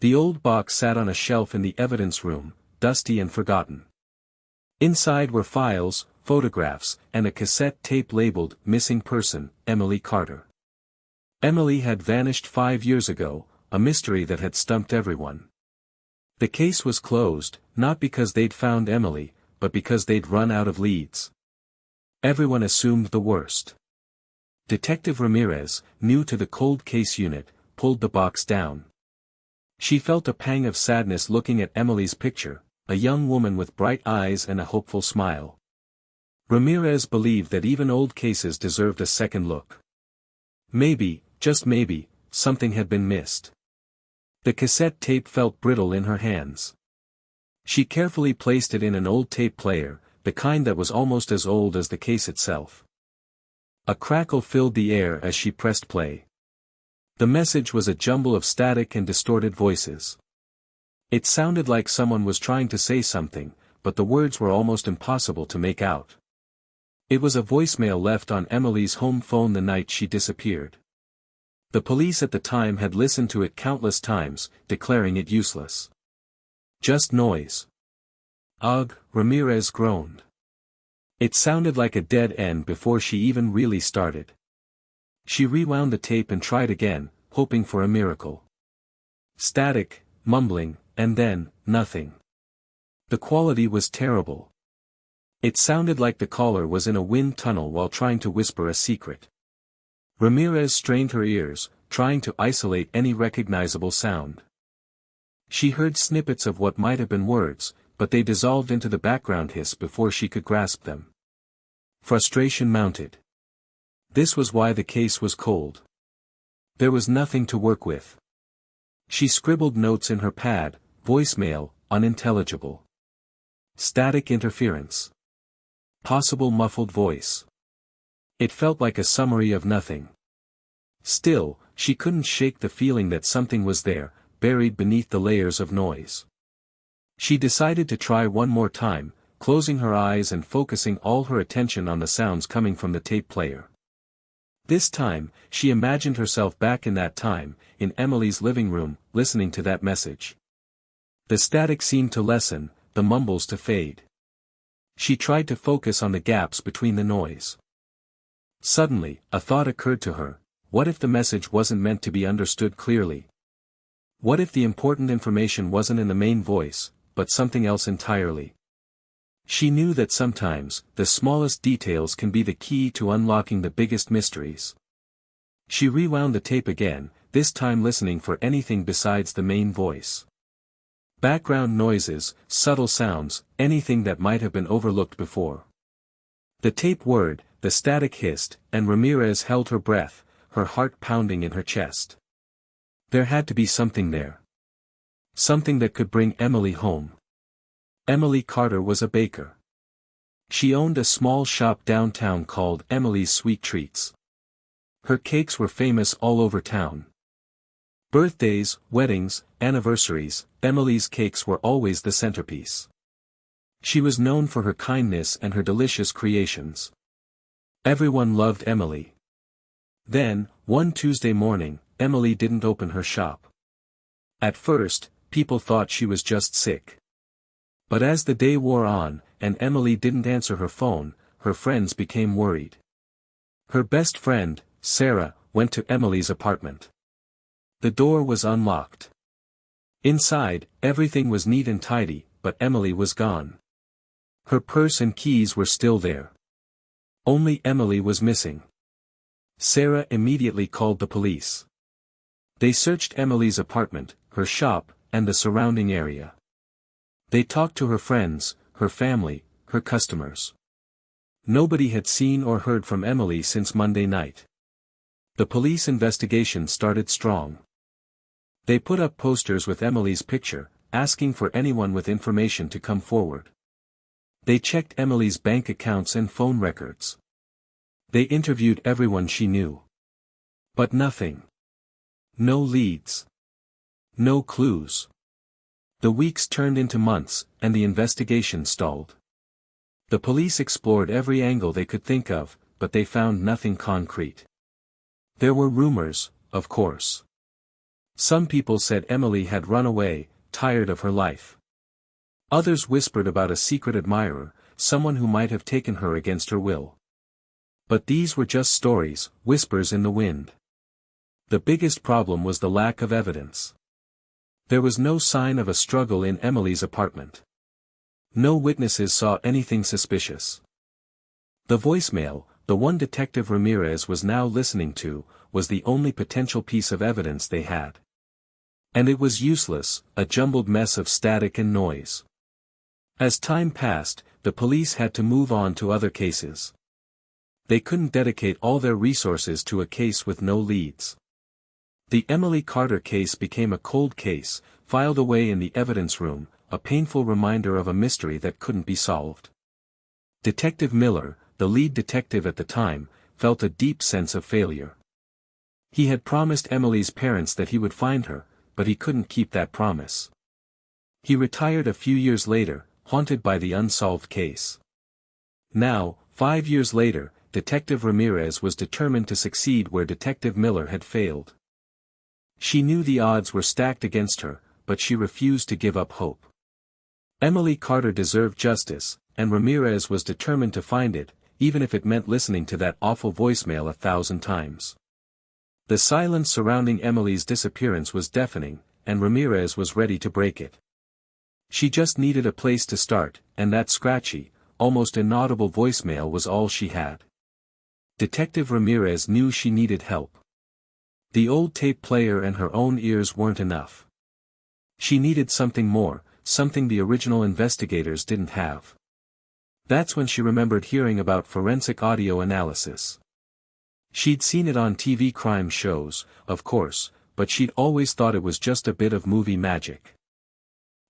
The old box sat on a shelf in the evidence room, dusty and forgotten. Inside were files, photographs, and a cassette tape labeled "Missing Person, Emily Carter." Emily had vanished 5 years ago, a mystery that had stumped everyone. The case was closed, not because they'd found Emily, but because they'd run out of leads. Everyone assumed the worst. Detective Ramirez, new to the cold case unit, pulled the box down. She felt a pang of sadness looking at Emily's picture, a young woman with bright eyes and a hopeful smile. Ramirez believed that even old cases deserved a second look. Maybe, just maybe, something had been missed. The cassette tape felt brittle in her hands. She carefully placed it in an old tape player, the kind that was almost as old as the case itself. A crackle filled the air as she pressed play. The message was a jumble of static and distorted voices. It sounded like someone was trying to say something, but the words were almost impossible to make out. It was a voicemail left on Emily's home phone the night she disappeared. The police at the time had listened to it countless times, declaring it useless. Just noise. Ugh, Ramirez groaned. It sounded like a dead end before she even really started. She rewound the tape and tried again, hoping for a miracle. Static, mumbling, and then, nothing. The quality was terrible. It sounded like the caller was in a wind tunnel while trying to whisper a secret. Ramirez strained her ears, trying to isolate any recognizable sound. She heard snippets of what might have been words, but they dissolved into the background hiss before she could grasp them. Frustration mounted. This was why the case was cold. There was nothing to work with. She scribbled notes in her pad, voicemail, unintelligible. Static interference. Possible muffled voice. It felt like a summary of nothing. Still, she couldn't shake the feeling that something was there, buried beneath the layers of noise. She decided to try one more time, closing her eyes and focusing all her attention on the sounds coming from the tape player. This time, she imagined herself back in that time, in Emily's living room, listening to that message. The static seemed to lessen, the mumbles to fade. She tried to focus on the gaps between the noise. Suddenly, a thought occurred to her: what if the message wasn't meant to be understood clearly? What if the important information wasn't in the main voice, but something else entirely? She knew that sometimes, the smallest details can be the key to unlocking the biggest mysteries. She rewound the tape again, this time listening for anything besides the main voice. Background noises, subtle sounds, anything that might have been overlooked before. The tape whirred, the static hissed, and Ramirez held her breath, her heart pounding in her chest. There had to be something there. Something that could bring Emily home. Emily Carter was a baker. She owned a small shop downtown called Emily's Sweet Treats. Her cakes were famous all over town. Birthdays, weddings, anniversaries, Emily's cakes were always the centerpiece. She was known for her kindness and her delicious creations. Everyone loved Emily. Then, one Tuesday morning, Emily didn't open her shop. At first, people thought she was just sick. But as the day wore on, and Emily didn't answer her phone, her friends became worried. Her best friend, Sarah, went to Emily's apartment. The door was unlocked. Inside, everything was neat and tidy, but Emily was gone. Her purse and keys were still there. Only Emily was missing. Sarah immediately called the police. They searched Emily's apartment, her shop, and the surrounding area. They talked to her friends, her family, her customers. Nobody had seen or heard from Emily since Monday night. The police investigation started strong. They put up posters with Emily's picture, asking for anyone with information to come forward. They checked Emily's bank accounts and phone records. They interviewed everyone she knew. But nothing. No leads. No clues. The weeks turned into months, and the investigation stalled. The police explored every angle they could think of, but they found nothing concrete. There were rumors, of course. Some people said Emily had run away, tired of her life. Others whispered about a secret admirer, someone who might have taken her against her will. But these were just stories, whispers in the wind. The biggest problem was the lack of evidence. There was no sign of a struggle in Emily's apartment. No witnesses saw anything suspicious. The voicemail, the one Detective Ramirez was now listening to, was the only potential piece of evidence they had. And it was useless, a jumbled mess of static and noise. As time passed, the police had to move on to other cases. They couldn't dedicate all their resources to a case with no leads. The Emily Carter case became a cold case, filed away in the evidence room, a painful reminder of a mystery that couldn't be solved. Detective Miller, the lead detective at the time, felt a deep sense of failure. He had promised Emily's parents that he would find her, but he couldn't keep that promise. He retired a few years later, haunted by the unsolved case. Now, 5 years later, Detective Ramirez was determined to succeed where Detective Miller had failed. She knew the odds were stacked against her, but she refused to give up hope. Emily Carter deserved justice, and Ramirez was determined to find it, even if it meant listening to that awful voicemail 1,000 times. The silence surrounding Emily's disappearance was deafening, and Ramirez was ready to break it. She just needed a place to start, and that scratchy, almost inaudible voicemail was all she had. Detective Ramirez knew she needed help. The old tape player and her own ears weren't enough. She needed something more, something the original investigators didn't have. That's when she remembered hearing about forensic audio analysis. She'd seen it on TV crime shows, of course, but she'd always thought it was just a bit of movie magic.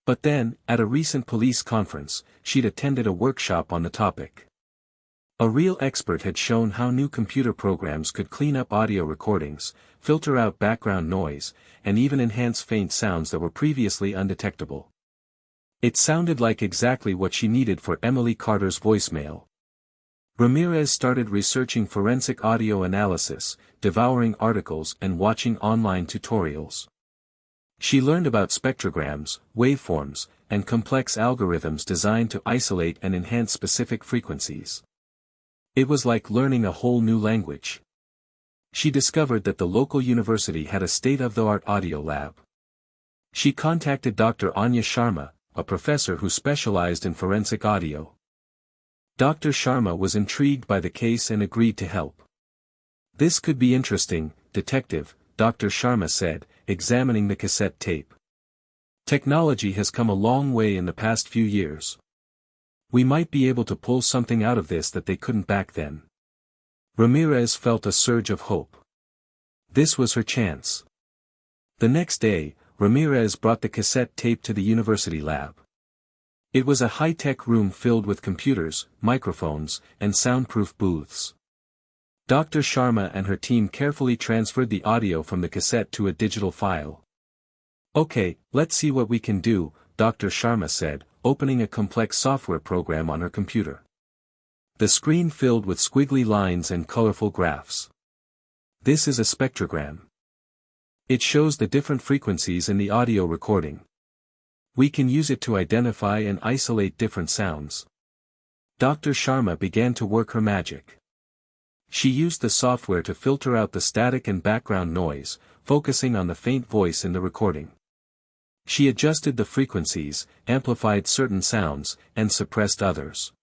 But then, at a recent police conference, she'd attended a workshop on the topic. A real expert had shown how new computer programs could clean up audio recordings, filter out background noise, and even enhance faint sounds that were previously undetectable. It sounded like exactly what she needed for Emily Carter's voicemail. Ramirez started researching forensic audio analysis, devouring articles and watching online tutorials. She learned about spectrograms, waveforms, and complex algorithms designed to isolate and enhance specific frequencies. It was like learning a whole new language. She discovered that the local university had a state-of-the-art audio lab. She contacted Dr. Anya Sharma, a professor who specialized in forensic audio. Dr. Sharma was intrigued by the case and agreed to help. "This could be interesting, Detective," Dr. Sharma said, examining the cassette tape. "Technology has come a long way in the past few years. We might be able to pull something out of this that they couldn't back then." Ramirez felt a surge of hope. This was her chance. The next day, Ramirez brought the cassette tape to the university lab. It was a high-tech room filled with computers, microphones, and soundproof booths. Dr. Sharma and her team carefully transferred the audio from the cassette to a digital file. "Okay, let's see what we can do," Dr. Sharma said, opening a complex software program on her computer. The screen filled with squiggly lines and colorful graphs. "This is a spectrogram. It shows the different frequencies in the audio recording. We can use it to identify and isolate different sounds." Dr. Sharma began to work her magic. She used the software to filter out the static and background noise, focusing on the faint voice in the recording. She adjusted the frequencies, amplified certain sounds, and suppressed others.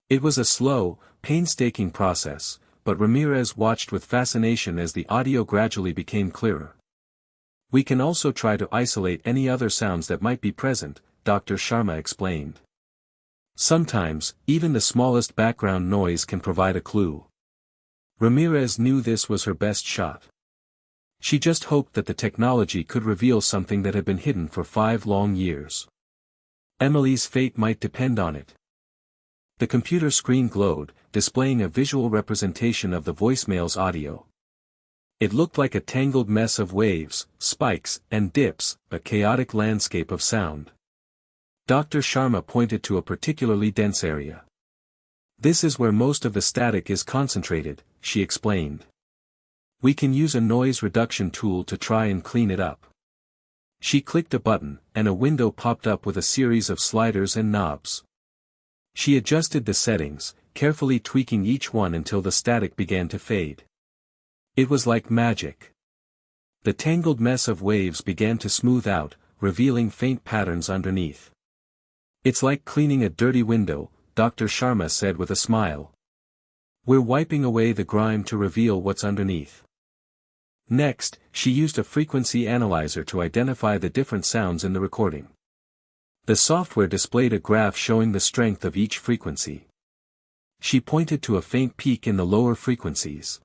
It was a slow, painstaking process, but Ramirez watched with fascination as the audio gradually became clearer. "We can also try to isolate any other sounds that might be present," Dr. Sharma explained. "Sometimes, even the smallest background noise can provide a clue." Ramirez knew this was her best shot. She just hoped that the technology could reveal something that had been hidden for 5 long years. Emily's fate might depend on it. The computer screen glowed, displaying a visual representation of the voicemail's audio. It looked like a tangled mess of waves, spikes, and dips, a chaotic landscape of sound. Dr. Sharma pointed to a particularly dense area. "This is where most of the static is concentrated," she explained. We can use a noise reduction tool to try and clean it up. She clicked a button, and a window popped up with a series of sliders and knobs. She adjusted the settings, carefully tweaking each one until the static began to fade. It was like magic. The tangled mess of waves began to smooth out, revealing faint patterns underneath. It's like cleaning a dirty window, Dr. Sharma said with a smile. We're wiping away the grime to reveal what's underneath. Next, she used a frequency analyzer to identify the different sounds in the recording. The software displayed a graph showing the strength of each frequency. She pointed to a faint peak in the lower frequencies.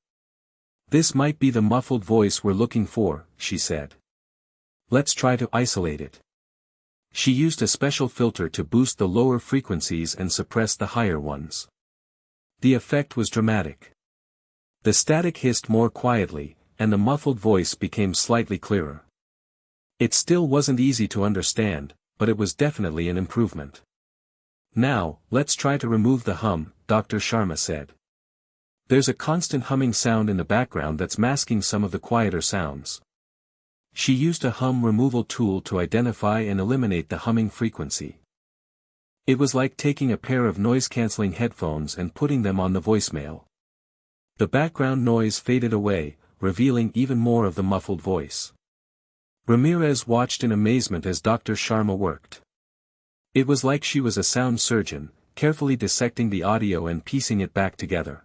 This might be the muffled voice we're looking for, she said. Let's try to isolate it. She used a special filter to boost the lower frequencies and suppress the higher ones. The effect was dramatic. The static hissed more quietly, and the muffled voice became slightly clearer. It still wasn't easy to understand, but it was definitely an improvement. Now, let's try to remove the hum, Dr. Sharma said. There's a constant humming sound in the background that's masking some of the quieter sounds. She used a hum removal tool to identify and eliminate the humming frequency. It was like taking a pair of noise-canceling headphones and putting them on the voicemail. The background noise faded away, revealing even more of the muffled voice. Ramirez watched in amazement as Dr. Sharma worked. It was like she was a sound surgeon, carefully dissecting the audio and piecing it back together.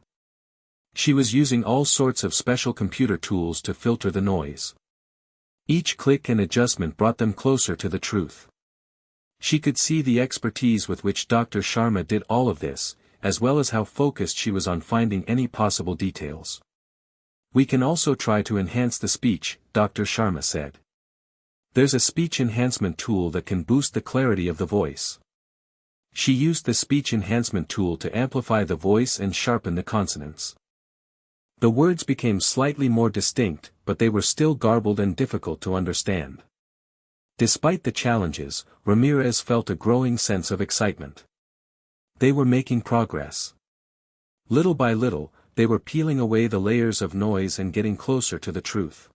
She was using all sorts of special computer tools to filter the noise. Each click and adjustment brought them closer to the truth. She could see the expertise with which Dr. Sharma did all of this, as well as how focused she was on finding any possible details. We can also try to enhance the speech, Dr. Sharma said. There's a speech enhancement tool that can boost the clarity of the voice. She used the speech enhancement tool to amplify the voice and sharpen the consonants. The words became slightly more distinct, but they were still garbled and difficult to understand. Despite the challenges, Ramirez felt a growing sense of excitement. They were making progress. Little by little, they were peeling away the layers of noise and getting closer to the truth.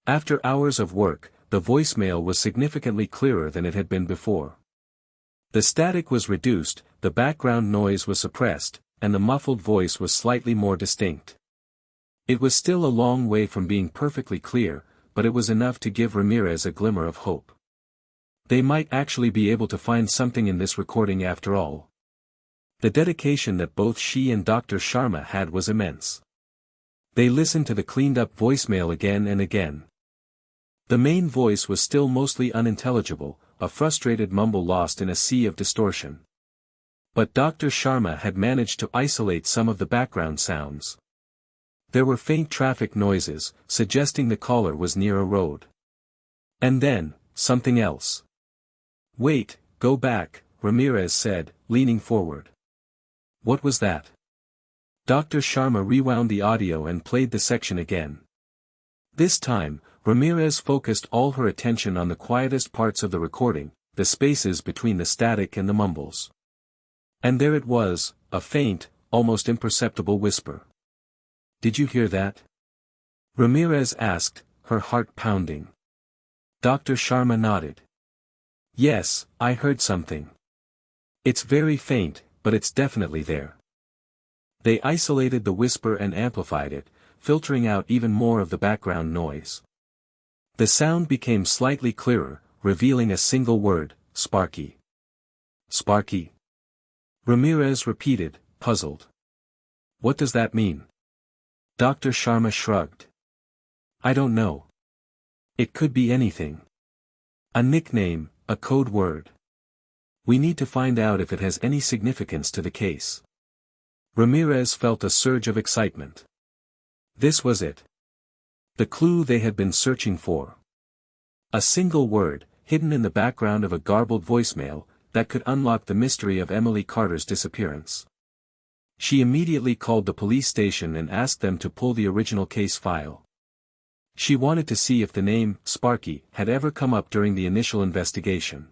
After hours of work, the voicemail was significantly clearer than it had been before. The static was reduced, the background noise was suppressed, and the muffled voice was slightly more distinct. It was still a long way from being perfectly clear, but it was enough to give Ramirez a glimmer of hope. They might actually be able to find something in this recording after all. The dedication that both she and Dr. Sharma had was immense. They listened to the cleaned-up voicemail again and again. The main voice was still mostly unintelligible, a frustrated mumble lost in a sea of distortion. But Dr. Sharma had managed to isolate some of the background sounds. There were faint traffic noises, suggesting the caller was near a road. And then, something else. Wait, go back, Ramirez said, leaning forward. What was that? Dr. Sharma rewound the audio and played the section again. This time, Ramirez focused all her attention on the quietest parts of the recording, the spaces between the static and the mumbles. And there it was, a faint, almost imperceptible whisper. Did you hear that? Ramirez asked, her heart pounding. Dr. Sharma nodded. Yes, I heard something. It's very faint, but it's definitely there. They isolated the whisper and amplified it, filtering out even more of the background noise. The sound became slightly clearer, revealing a single word, Sparky. Sparky? Ramirez repeated, puzzled. What does that mean? Dr. Sharma shrugged. I don't know. It could be anything. A nickname, a code word. We need to find out if it has any significance to the case. Ramirez felt a surge of excitement. This was it. The clue they had been searching for. A single word, hidden in the background of a garbled voicemail, that could unlock the mystery of Emily Carter's disappearance. She immediately called the police station and asked them to pull the original case file. She wanted to see if the name, Sparky, had ever come up during the initial investigation.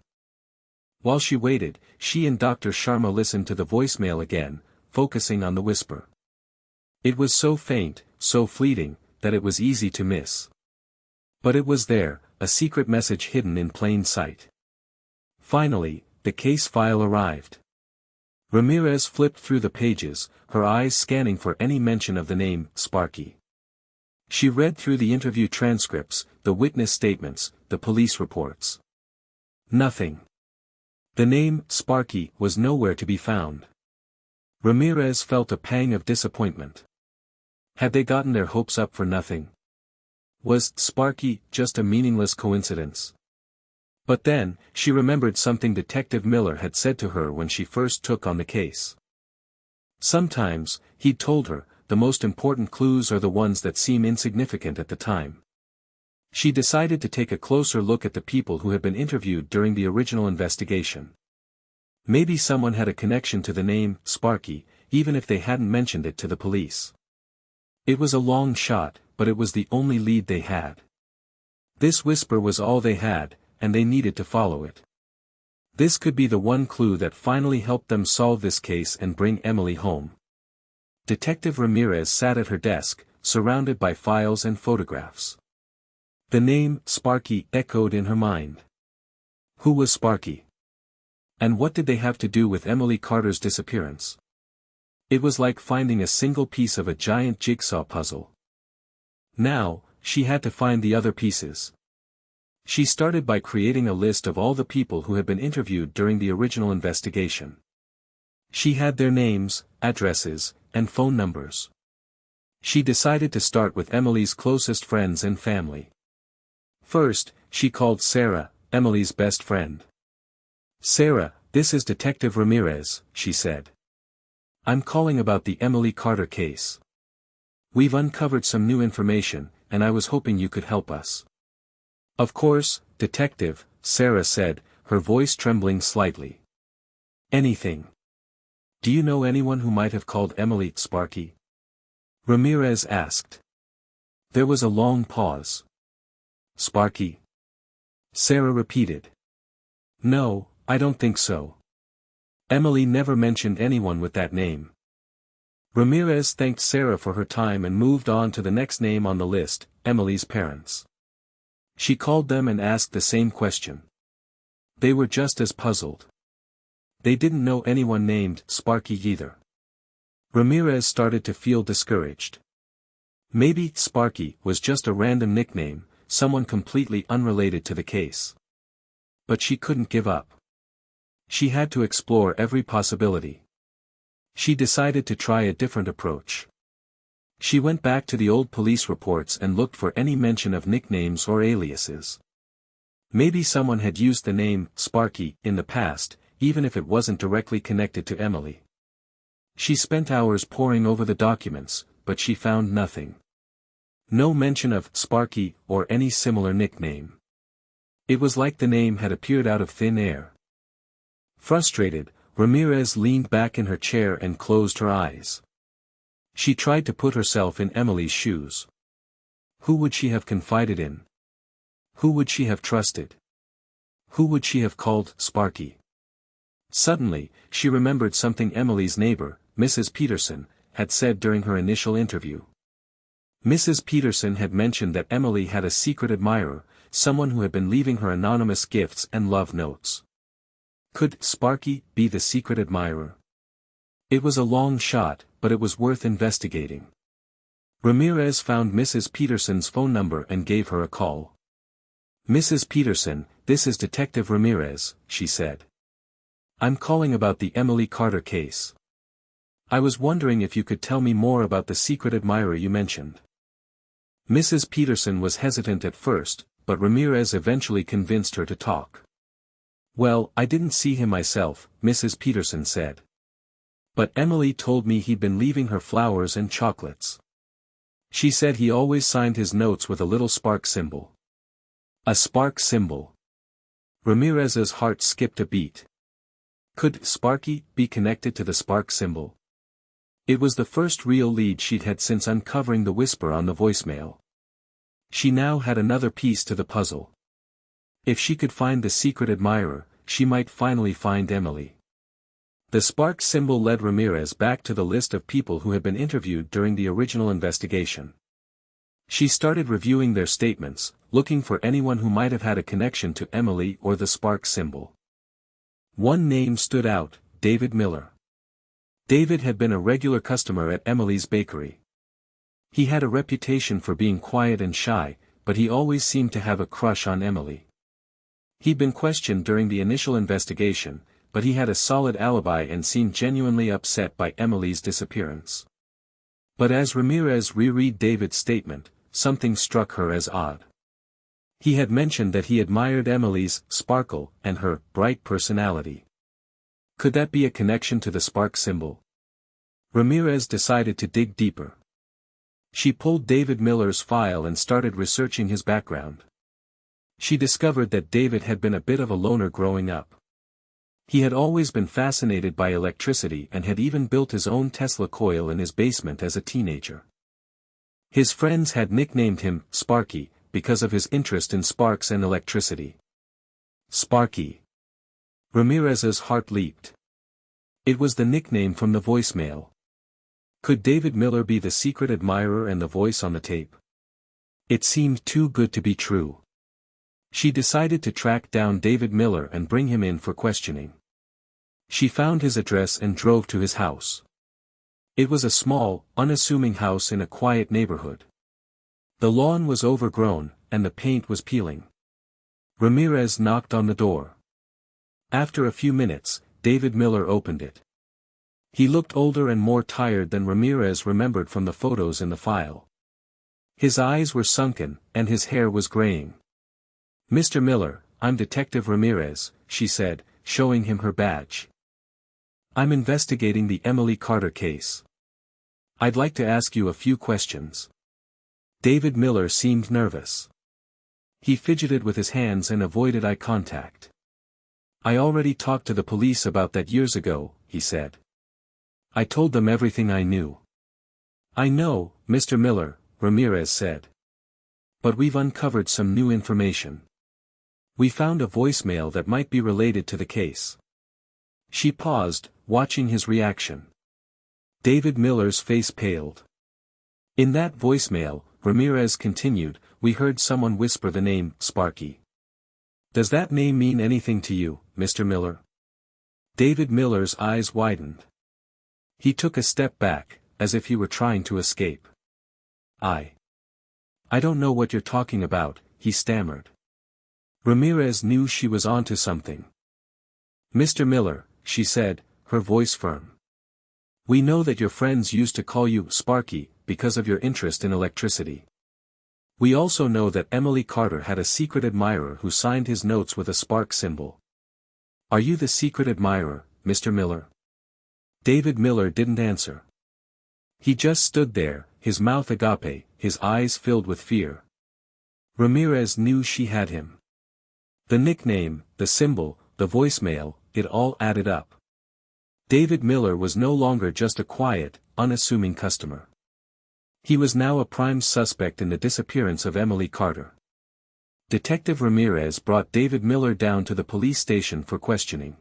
While she waited, she and Dr. Sharma listened to the voicemail again, focusing on the whisper. It was so faint, so fleeting, that it was easy to miss. But it was there, a secret message hidden in plain sight. Finally, the case file arrived. Ramirez flipped through the pages, her eyes scanning for any mention of the name, Sparky. She read through the interview transcripts, the witness statements, the police reports. Nothing. The name, Sparky, was nowhere to be found. Ramirez felt a pang of disappointment. Had they gotten their hopes up for nothing? Was Sparky just a meaningless coincidence? But then, she remembered something Detective Miller had said to her when she first took on the case. Sometimes, he'd told her, the most important clues are the ones that seem insignificant at the time. She decided to take a closer look at the people who had been interviewed during the original investigation. Maybe someone had a connection to the name, Sparky, even if they hadn't mentioned it to the police. It was a long shot, but it was the only lead they had. This whisper was all they had, and they needed to follow it. This could be the one clue that finally helped them solve this case and bring Emily home. Detective Ramirez sat at her desk, surrounded by files and photographs. The name, Sparky, echoed in her mind. Who was Sparky? And what did they have to do with Emily Carter's disappearance? It was like finding a single piece of a giant jigsaw puzzle. Now, she had to find the other pieces. She started by creating a list of all the people who had been interviewed during the original investigation. She had their names, addresses, and phone numbers. She decided to start with Emily's closest friends and family. First, she called Sarah, Emily's best friend. "Sarah, this is Detective Ramirez," she said. "I'm calling about the Emily Carter case. We've uncovered some new information, and I was hoping you could help us." "Of course, Detective," Sarah said, her voice trembling slightly. "Anything. Do you know anyone who might have called Emily Sparky?" Ramirez asked. There was a long pause. "Sparky?" Sarah repeated. "No, I don't think so. Emily never mentioned anyone with that name." Ramirez thanked Sarah for her time and moved on to the next name on the list, Emily's parents. She called them and asked the same question. They were just as puzzled. They didn't know anyone named Sparky either. Ramirez started to feel discouraged. Maybe Sparky was just a random nickname, someone completely unrelated to the case. But she couldn't give up. She had to explore every possibility. She decided to try a different approach. She went back to the old police reports and looked for any mention of nicknames or aliases. Maybe someone had used the name Sparky in the past, even if it wasn't directly connected to Emily. She spent hours poring over the documents, but she found nothing. No mention of Sparky or any similar nickname. It was like the name had appeared out of thin air. Frustrated, Ramirez leaned back in her chair and closed her eyes. She tried to put herself in Emily's shoes. Who would she have confided in? Who would she have trusted? Who would she have called Sparky? Suddenly, she remembered something Emily's neighbor, Mrs. Peterson, had said during her initial interview. Mrs. Peterson had mentioned that Emily had a secret admirer, someone who had been leaving her anonymous gifts and love notes. Could Sparky be the secret admirer? It was a long shot, but it was worth investigating. Ramirez found Mrs. Peterson's phone number and gave her a call. "Mrs. Peterson, this is Detective Ramirez," she said. "I'm calling about the Emily Carter case. I was wondering if you could tell me more about the secret admirer you mentioned." Mrs. Peterson was hesitant at first, but Ramirez eventually convinced her to talk. "Well, I didn't see him myself," Mrs. Peterson said. "But Emily told me he'd been leaving her flowers and chocolates. She said he always signed his notes with a little spark symbol." A spark symbol. Ramirez's heart skipped a beat. Could Sparky be connected to the spark symbol? It was the first real lead she'd had since uncovering the whisper on the voicemail. She now had another piece to the puzzle. If she could find the secret admirer, she might finally find Emily. The spark symbol led Ramirez back to the list of people who had been interviewed during the original investigation. She started reviewing their statements, looking for anyone who might have had a connection to Emily or the spark symbol. One name stood out, David Miller. David had been a regular customer at Emily's bakery. He had a reputation for being quiet and shy, but he always seemed to have a crush on Emily. He'd been questioned during the initial investigation, but he had a solid alibi and seemed genuinely upset by Emily's disappearance. But as Ramirez reread David's statement, something struck her as odd. He had mentioned that he admired Emily's sparkle and her bright personality. Could that be a connection to the spark symbol? Ramirez decided to dig deeper. She pulled David Miller's file and started researching his background. She discovered that David had been a bit of a loner growing up. He had always been fascinated by electricity and had even built his own Tesla coil in his basement as a teenager. His friends had nicknamed him Sparky because of his interest in sparks and electricity. Sparky. Ramirez's heart leaped. It was the nickname from the voicemail. Could David Miller be the secret admirer and the voice on the tape? It seemed too good to be true. She decided to track down David Miller and bring him in for questioning. She found his address and drove to his house. It was a small, unassuming house in a quiet neighborhood. The lawn was overgrown, and the paint was peeling. Ramirez knocked on the door. After a few minutes, David Miller opened it. He looked older and more tired than Ramirez remembered from the photos in the file. His eyes were sunken, and his hair was graying. "Mr. Miller, I'm Detective Ramirez," she said, showing him her badge. "I'm investigating the Emily Carter case. I'd like to ask you a few questions." David Miller seemed nervous. He fidgeted with his hands and avoided eye contact. "I already talked to the police about that years ago," he said. "I told them everything I knew." "I know, Mr. Miller," Ramirez said. "But we've uncovered some new information. We found a voicemail that might be related to the case." She paused, watching his reaction. David Miller's face paled. "In that voicemail," Ramirez continued, "we heard someone whisper the name Sparky. Does that name mean anything to you, Mr. Miller?" David Miller's eyes widened. He took a step back, as if he were trying to escape. I don't know what you're talking about," he stammered. Ramirez knew she was onto something. "Mr. Miller," she said, her voice firm. "We know that your friends used to call you Sparky because of your interest in electricity. We also know that Emily Carter had a secret admirer who signed his notes with a spark symbol. Are you the secret admirer, Mr. Miller?" David Miller didn't answer. He just stood there, his mouth agape, his eyes filled with fear. Ramirez knew she had him. The nickname, the symbol, the voicemail, it all added up. David Miller was no longer just a quiet, unassuming customer. He was now a prime suspect in the disappearance of Emily Carter. Detective Ramirez brought David Miller down to the police station for questioning.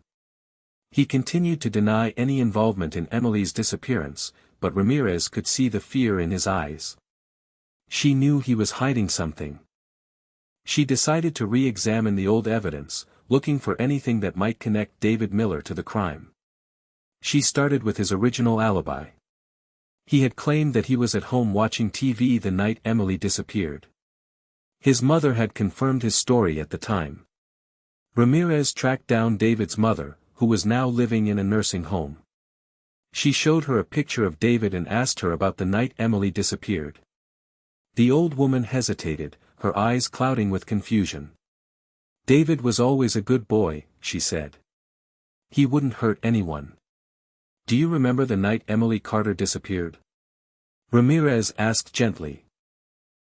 He continued to deny any involvement in Emily's disappearance, but Ramirez could see the fear in his eyes. She knew he was hiding something. She decided to re-examine the old evidence, looking for anything that might connect David Miller to the crime. She started with his original alibi. He had claimed that he was at home watching TV the night Emily disappeared. His mother had confirmed his story at the time. Ramirez tracked down David's mother, who was now living in a nursing home. She showed her a picture of David and asked her about the night Emily disappeared. The old woman hesitated, her eyes clouding with confusion. "David was always a good boy," she said. "He wouldn't hurt anyone." "Do you remember the night Emily Carter disappeared?" Ramirez asked gently.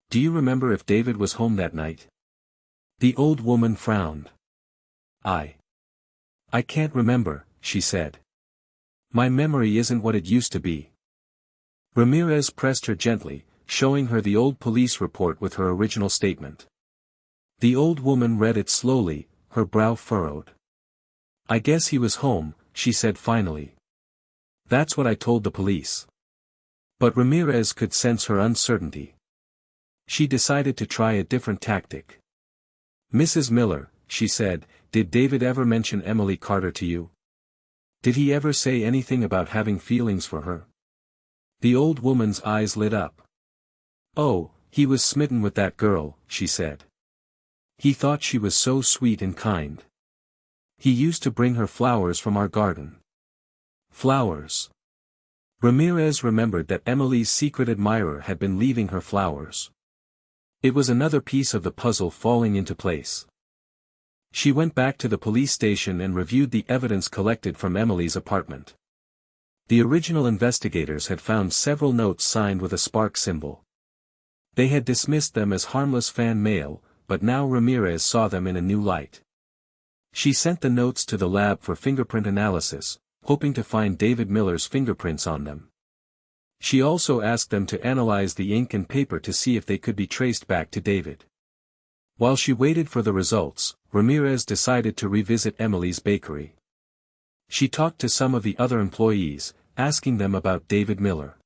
"Do you remember if David was home that night?" The old woman frowned. I can't remember," she said. "My memory isn't what it used to be." Ramirez pressed her gently, showing her the old police report with her original statement. The old woman read it slowly, her brow furrowed. "I guess he was home," she said finally. "That's what I told the police." But Ramirez could sense her uncertainty. She decided to try a different tactic. "Mrs. Miller," she said, "did David ever mention Emily Carter to you? Did he ever say anything about having feelings for her?" The old woman's eyes lit up. "Oh, he was smitten with that girl," she said. "He thought she was so sweet and kind. He used to bring her flowers from our garden." Flowers. Ramirez remembered that Emily's secret admirer had been leaving her flowers. It was another piece of the puzzle falling into place. She went back to the police station and reviewed the evidence collected from Emily's apartment. The original investigators had found several notes signed with a spark symbol. They had dismissed them as harmless fan mail, but now Ramirez saw them in a new light. She sent the notes to the lab for fingerprint analysis, hoping to find David Miller's fingerprints on them. She also asked them to analyze the ink and paper to see if they could be traced back to David. While she waited for the results, Ramirez decided to revisit Emily's bakery. She talked to some of the other employees, asking them about David Miller.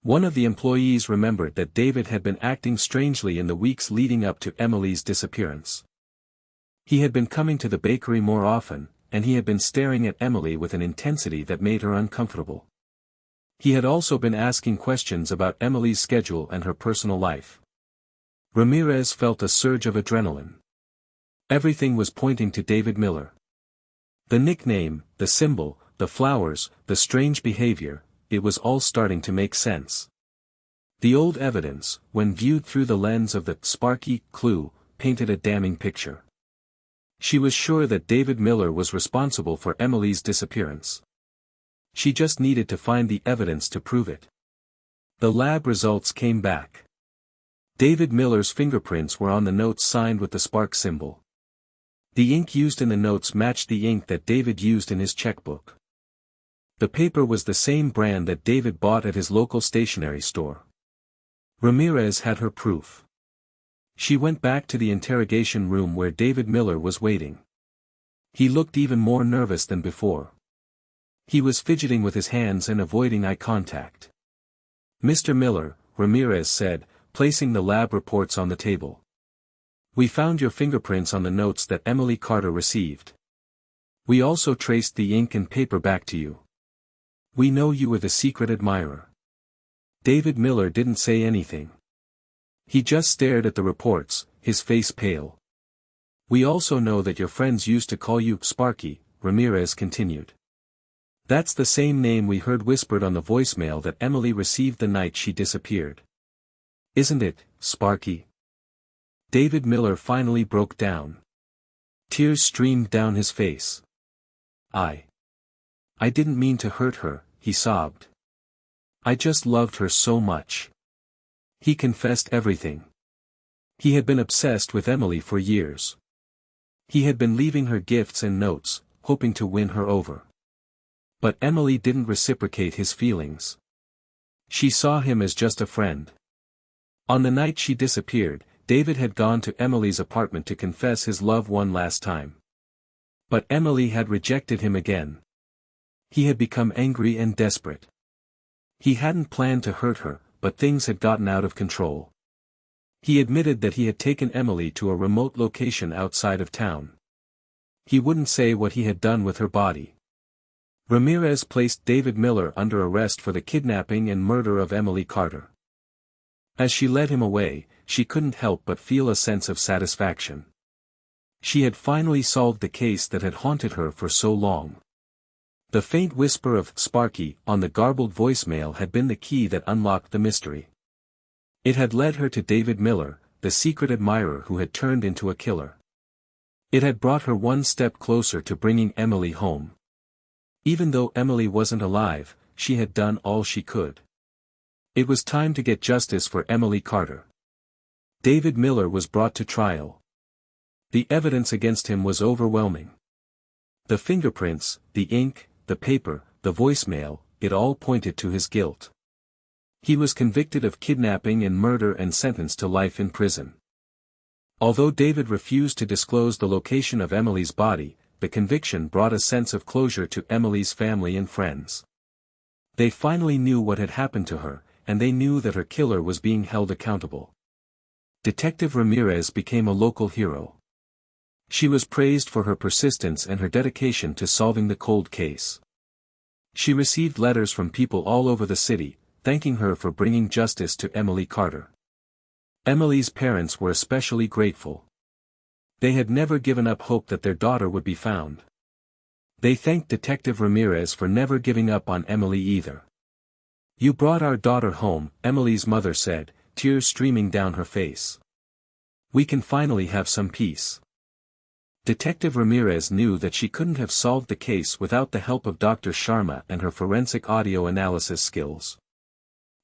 One of the employees remembered that David had been acting strangely in the weeks leading up to Emily's disappearance. He had been coming to the bakery more often, and he had been staring at Emily with an intensity that made her uncomfortable. He had also been asking questions about Emily's schedule and her personal life. Ramirez felt a surge of adrenaline. Everything was pointing to David Miller. The nickname, the symbol, the flowers, the strange behavior, it was all starting to make sense. The old evidence, when viewed through the lens of the sparky clue, painted a damning picture. She was sure that David Miller was responsible for Emily's disappearance. She just needed to find the evidence to prove it. The lab results came back. David Miller's fingerprints were on the notes signed with the spark symbol. The ink used in the notes matched the ink that David used in his checkbook. The paper was the same brand that David bought at his local stationery store. Ramirez had her proof. She went back to the interrogation room where David Miller was waiting. He looked even more nervous than before. He was fidgeting with his hands and avoiding eye contact. "Mr. Miller," Ramirez said, placing the lab reports on the table. "We found your fingerprints on the notes that Emily Carter received. We also traced the ink and paper back to you. We know you were the secret admirer." David Miller didn't say anything. He just stared at the reports, his face pale. "We also know that your friends used to call you Sparky," Ramirez continued. "That's the same name we heard whispered on the voicemail that Emily received the night she disappeared. Isn't it, Sparky?" David Miller finally broke down. Tears streamed down his face. I didn't mean to hurt her," he sobbed. "I just loved her so much." He confessed everything. He had been obsessed with Emily for years. He had been leaving her gifts and notes, hoping to win her over. But Emily didn't reciprocate his feelings. She saw him as just a friend. On the night she disappeared, David had gone to Emily's apartment to confess his love one last time. But Emily had rejected him again. He had become angry and desperate. He hadn't planned to hurt her, but things had gotten out of control. He admitted that he had taken Emily to a remote location outside of town. He wouldn't say what he had done with her body. Ramirez placed David Miller under arrest for the kidnapping and murder of Emily Carter. As she led him away, she couldn't help but feel a sense of satisfaction. She had finally solved the case that had haunted her for so long. The faint whisper of "Sparky" on the garbled voicemail had been the key that unlocked the mystery. It had led her to David Miller, the secret admirer who had turned into a killer. It had brought her one step closer to bringing Emily home. Even though Emily wasn't alive, she had done all she could. It was time to get justice for Emily Carter. David Miller was brought to trial. The evidence against him was overwhelming. The fingerprints, the ink, the paper, the voicemail, it all pointed to his guilt. He was convicted of kidnapping and murder and sentenced to life in prison. Although David refused to disclose the location of Emily's body, the conviction brought a sense of closure to Emily's family and friends. They finally knew what had happened to her, and they knew that her killer was being held accountable. Detective Ramirez became a local hero. She was praised for her persistence and her dedication to solving the cold case. She received letters from people all over the city, thanking her for bringing justice to Emily Carter. Emily's parents were especially grateful. They had never given up hope that their daughter would be found. They thanked Detective Ramirez for never giving up on Emily either. "You brought our daughter home," Emily's mother said, tears streaming down her face. "We can finally have some peace." Detective Ramirez knew that she couldn't have solved the case without the help of Dr. Sharma and her forensic audio analysis skills.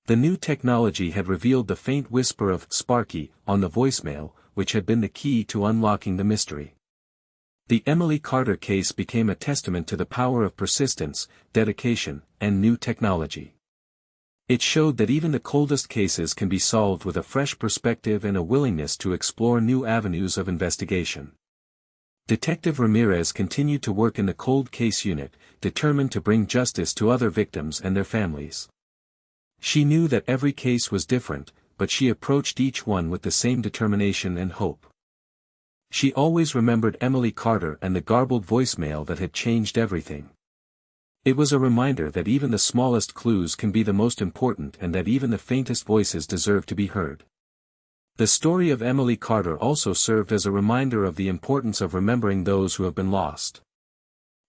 The new technology had revealed the faint whisper of "Sparky" on the voicemail, which had been the key to unlocking the mystery. The Emily Carter case became a testament to the power of persistence, dedication, and new technology. It showed that even the coldest cases can be solved with a fresh perspective and a willingness to explore new avenues of investigation. Detective Ramirez continued to work in the cold case unit, determined to bring justice to other victims and their families. She knew that every case was different, but she approached each one with the same determination and hope. She always remembered Emily Carter and the garbled voicemail that had changed everything. It was a reminder that even the smallest clues can be the most important and that even the faintest voices deserve to be heard. The story of Emily Carter also served as a reminder of the importance of remembering those who have been lost.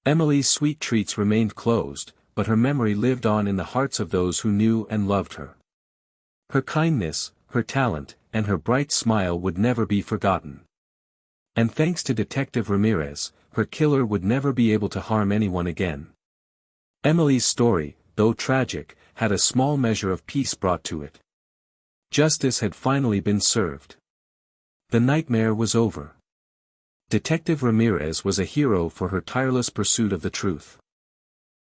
Emily's sweet treats remained closed, but her memory lived on in the hearts of those who knew and loved her. Her kindness, her talent, and her bright smile would never be forgotten. And thanks to Detective Ramirez, her killer would never be able to harm anyone again. Emily's story, though tragic, had a small measure of peace brought to it. Justice had finally been served. The nightmare was over. Detective Ramirez was a hero for her tireless pursuit of the truth.